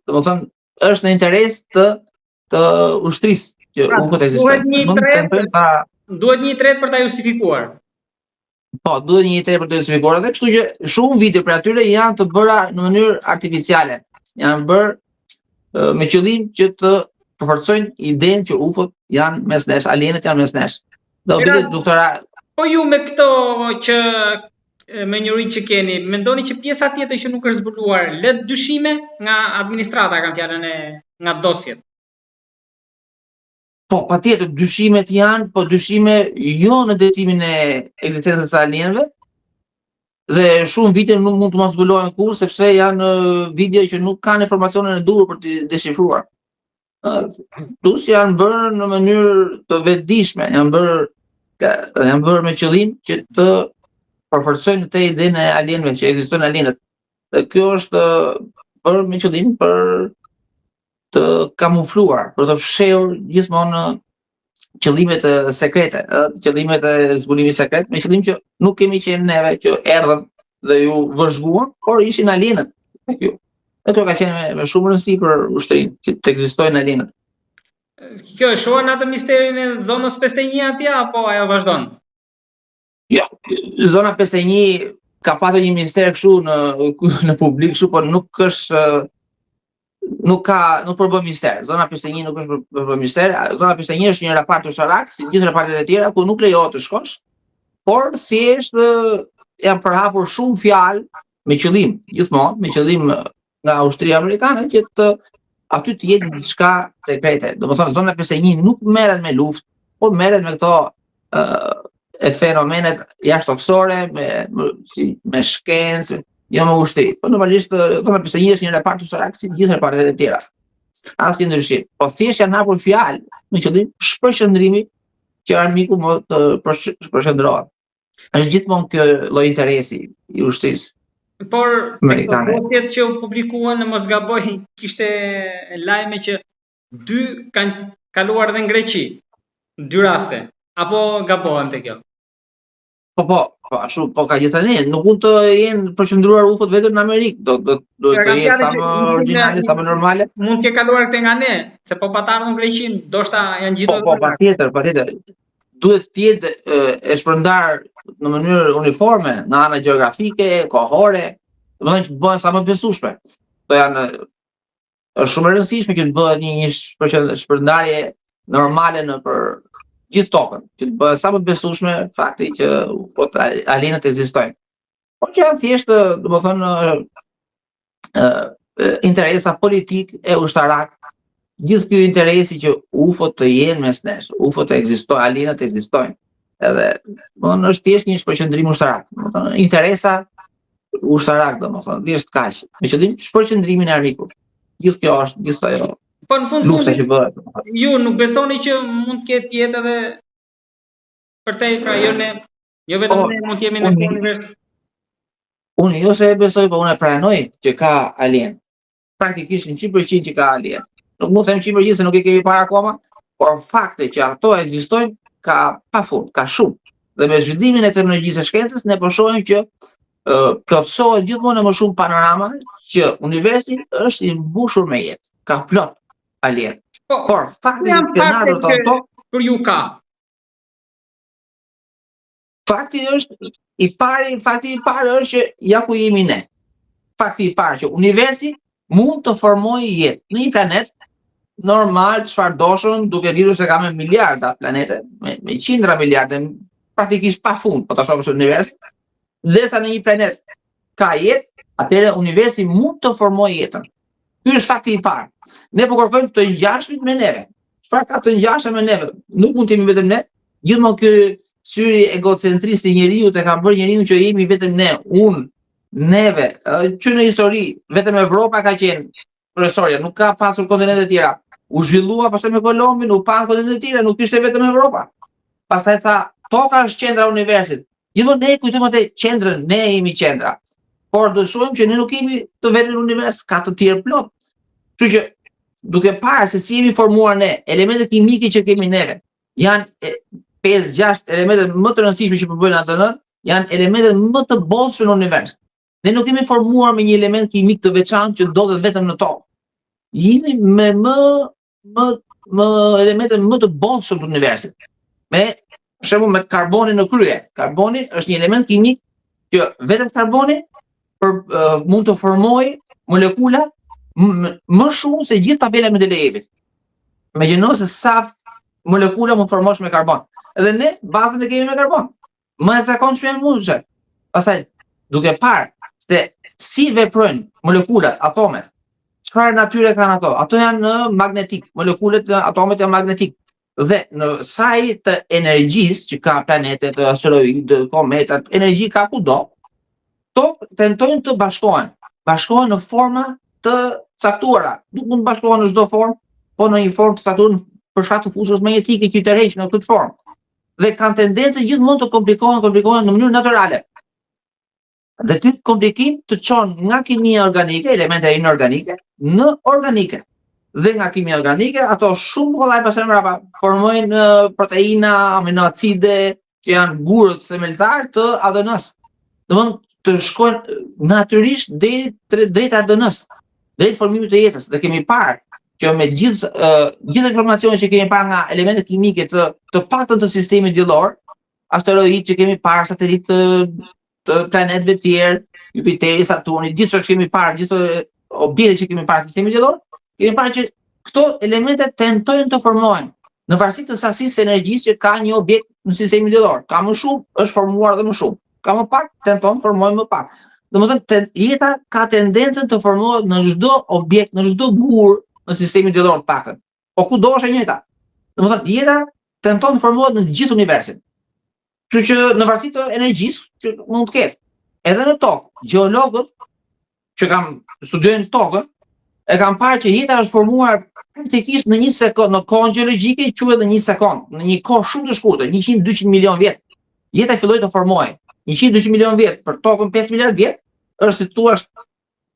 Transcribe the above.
Domethënë është në interes të ushtrisë që UFO-t ekzistojnë. Duhet një tret për ta justifikuar. Po, duhet një tret për të justifikuar dhe kështu që shumë video për atyre janë të bëra në mënyrë artificiale. Janë bërë me qëllim që të përforcojnë idenë që UFO-t janë mes nesh, alienët janë mes nesh. Po ju me këto që me njohuritë që keni, mendoni që pjesa tjetër që nuk është zbuluar lët dyshime nga administrata, kanë fjalën nga dosjet? Po, patjetër dyshimet janë, po dyshime jo në drejtimin e ekzistencës së alienëve. Dhe shumë video nuk mund të mos zbulohen kurrë sepse janë video që nuk kanë informacionin e duhur për të deshifruar. Plus janë bërë në mënyrë të vetëdijshme, janë bërë me qëllim që të përforcojnë të idenë e alienëve, që ekzistojnë alienët. Dhe kjo është bërë me qëllim për të kamufluar, për të fshehur gjithmonë qëllimet sekrete, qëllimet e zbulimit sekret, me qëllim që nuk kemi qenë neve që erdhën dhe ju vëzhguan, por ishin alienët. Dhe kjo ka qenë me shumë rëndësi për ushtrinë, që të ekzistojnë alienët. Kjo e shohen atë misterin e zonës 51 atje, apo ajo vazhdon? Jo, zona 51 ka patur një mister kështu në publik kështu, por nuk është nuk përbën mister. Zona 51 nuk është përbën mister. Zona 51 është një raport ushtarak, si gjithë raportet e tjera, ku nuk lejohet të shkosh, por thjesht janë përhapur shumë fjalë me qëllim, gjithmonë me qëllim nga ushtria amerikane që aty të jetë diçka sekrete. Domethënë zona 51 nuk merret me luftë, por merret me këto fenomenet jashtëtoksore, me shkencë, jo me ushtri. Po normalisht zona 51 është një raport ushtarak si gjithë raportet e tjera. Asnjë ndryshim. Po thjesht janë hapur fjalë me qëllim shpërqendrimi që armiku më të shpërqendrohet. Është gjithmonë ky lloj interesi i ushtrisë. Por votjet që u publikuan, në mos gaboj, kishte lajme që 2 kanë kaluar dhe në Greqi, 2 raste. Apo gabohen te kjo? Po ka gjithë nuk mund të jenë përqendruar UFO-t vetëm në Amerikë, do të jetë sa më origjinale, sa më normale. Mund të kaluar këthe nga ne, se po patarën në Greqin, ndoshta janë gjithë. Po, patjetër. Duhet të jetë e shpërndar në mënyrë uniforme, në ana gjeografike, kohore, domethënë që bëhen sa më të besueshme. Është shumë e rëndësishme që të bëhet një shpërndarje normale nëpër gjithë tokën, që të bëhet sa më të besueshme fakti që alienët ekzistojnë. Por që janë thjesht, domethënë, interesa politik e ushtarak, gjithë ky interesi që UFO-t të jenë mes nesh, UFO-t ekzistojnë, alienët ekzistojnë. Edhe është thjesht një shpërqendrim ushtarak. Interesa ushtarak, domethënë, thjesht kaq, me qëllim shpërqendrimin e armikut. Gjithë kjo është, gjithë ajo. Po në fund, ju nuk besoni që mund të ketë jetë edhe përtej, pra jo vetëm ne mund të jemi në këtë univers? Unë jo se e besoj, po unë e pranoj që ka alien. Praktikisht 100% që ka alien. Nuk mund të them 100% se nuk e kemi parë akoma, por fakti që ato ekzistojnë ka pafund, ka shumë. Dhe me zhvillimin e teknologjisë së shkencës ne po shohim që plotësohet gjithmonë më shumë panorama që universi është i mbushur me jetë. Ka plot alien. Por fakti që na rroton për ju ka. Fakti i parë është që ja ku jemi ne. Fakti i parë që universi mund të formojë jetë në një planet normal, çfarë doshën, duke lidhur se ka me miliarda planete, me qindra miliarde, praktikisht pafund, po ta shohësh univers. Derisa në një planet ka jetë, atëherë universi mund të formojë jetën. Ky është fakti i parë. Ne po kërkojmë të ngjashmit me neve. Çfarë ka të ngjashme me neve? Nuk mund të jemi vetëm ne. Gjithmonë ky syri egocentrist i njeriu e ka bërë njeriu që jemi vetëm ne, unë, neve, që në histori vetëm Evropa ka qenë kryesorja, nuk ka pasur kontinente të tjera. U zhvillua pastaj me Kolombin, u pa kontinente të tjera, nuk ishte vetëm Evropa. Pastaj tha, toka është qendra e universit. Gjithmonë ne kujtojmë atë qendrën, ne jemi qendra. Por do të shohim që ne nuk jemi të vetëm në univers, ka të tjerë plot. Kështu që duke parë se si jemi formuar ne, elementet kimike që kemi neve, janë 5-6 elementet më të rëndësishme që përbëjnë atë, janë elementet më të bollshme në univers. Ne nuk kemi formuar me një element kimik të veçantë që ndodhet vetëm në tokë. jemi me më elemente më të bollshëm të universit. Me shembull me karbonin në krye. Karboni është një element kimik që vetëm karboni mund të formojë molekula më shumë se gjithë tabela Mendelejevit. Imagjino se sa molekula mund të formosh me karbon. Edhe ne bazën e kemi me karbon. Më e zakonshme mundse. Pastaj duke parë se si veprojnë molekulat, atomet, çfarë natyre kanë ato? Ato janë magnetik, molekulet e atomet janë magnetik. Dhe në saj të energjisë që ka planetet, asteroidë, kometat, energji ka kudo, to tentojnë të bashkohen në forma të caktuara. Nuk mund të bashkohen në çdo formë, po në një formë të caktuar për shkak të fushës magnetike që i tërheq në këtë formë. Dhe kanë tendencë gjithmonë të komplikohen në mënyrë natyrale. Dhe ky komplikim të çon nga kimia organike, elemente inorganike, në organike. Dhe nga kimia organike, ato shumë kollaj pastaj mbrapa formojnë proteina, aminoacide që janë gurët themeltar të ADN-s. Domthonë të shkojnë natyrisht drejt ADN-s, drejt formimit të jetës. Dhe kemi parë që me gjithë informacionet që kemi parë nga elemente kimike të paktën të sistemit diellor, asteroid që kemi parë, satelit të planetëve të tjerë, Jupiteri, Saturni, gjithë që kemi parë, gjithë objekte që kemi parë në sistemin diellor, kemi parë që këto elemente tentojnë të formohen në varësi të sasisë së energjisë që ka një objekt në sistemin diellor. Ka më shumë, është formuar dhe më shumë. Ka më pak, tenton formohet më pak. Domethënë jeta ka tendencën të formohet në çdo objekt, në çdo gur në sistemin diellor të paktën. Po kudo është e njëjta. Domethënë jeta tenton të formohet në gjithë universin. Kështu që në varësi të energjisë që mund të ketë. Edhe në tokë, gjeologët që studiojnë tokën e kanë parë që jeta është formuar praktikisht në 1 sekond, në kohën gjeologjike quhet në 1 sekond, në një kohë shumë të shkurtër, 100-200 milion vjet. Jeta filloi të formohej. 100-200 milion vjet për tokën 5 miliard vjet është si thua